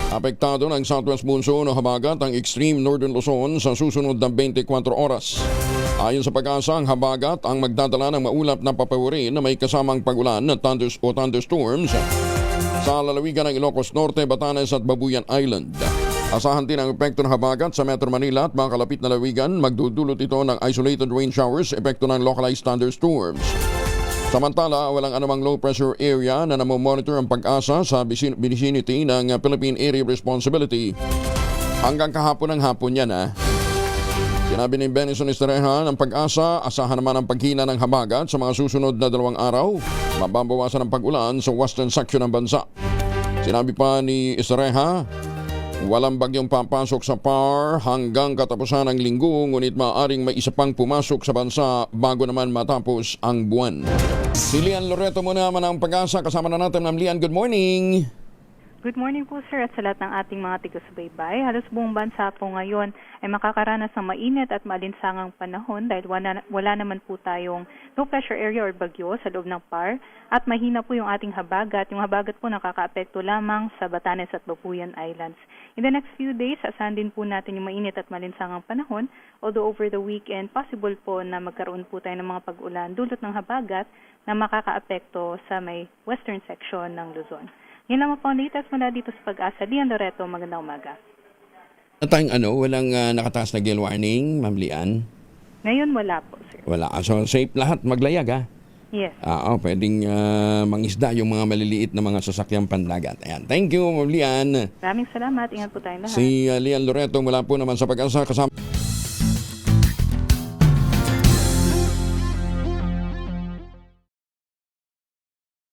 Apektado ng southwest monsoon o habagat ang extreme northern Luzon sa susunod na 24 oras. Ayon sa Pag-asa, ang habagat ang magdadala ng maulap na papawiri na may kasamang pag-ulan na thunderstorms sa lalawigan ng Ilocos Norte, Batanes at Babuyan Island. Asahan din ang epekto ng habagat sa Metro Manila at mga kalapit na lalawigan. Magdudulot ito ng isolated rain showers, epekto ng localized thunderstorms. Samantala, walang anumang low pressure area na namomonitor ang Pag-asa sa vicinity ng Philippine Area of Responsibility. Hanggang kahapon ng hapon yan Sinabi ni Benison Estrella ng Pag-asa, asahan naman ang paghina ng habagat sa mga susunod na 2 araw. Mababawasan ang pag-ulan sa western section ng bansa. Sinabi pa ni Estrella, walang bagyong papasok sa PAR hanggang katapusan ng linggo, ngunit maaaring may isa pang pumasok sa bansa bago naman matapos ang buwan. Si Lian Loreto muna naman ang Pag-asa. Kasama na natin, Ma'am Lian. Good morning. Good morning po sir at sa lahat ng ating mga taga-subaybay. Halos buong bansa po ngayon ay makakaranas ng mainit at maalinsangang panahon dahil wala naman po tayong low pressure area or bagyo sa loob ng PAR at mahina po yung ating habagat. Yung habagat po nakakaapekto lamang sa Batanes at Babuyan Islands. In the next few days, asahan din po natin yung mainit at maalinsangang panahon, although over the weekend, possible po na magkaroon po tayo ng mga pag-ulan dulot ng habagat na makakaapekto sa may western section ng Luzon. Yan naman po ang latest mula dito sa Pag-asa. Lian Loreto, magandang umaga. Walang nakataas na gale warning, Ma'am Lian? Ngayon wala po, sir. Wala. So, safe lahat maglayag, Yes. Pwedeng mangisda yung mga maliliit na mga sasakyang pandagat. Ayan. Thank you, Ma'am Lian. Maraming salamat. Ingat po tayong lahat. Si Lian Loreto mula po naman sa Pag-asa kasama.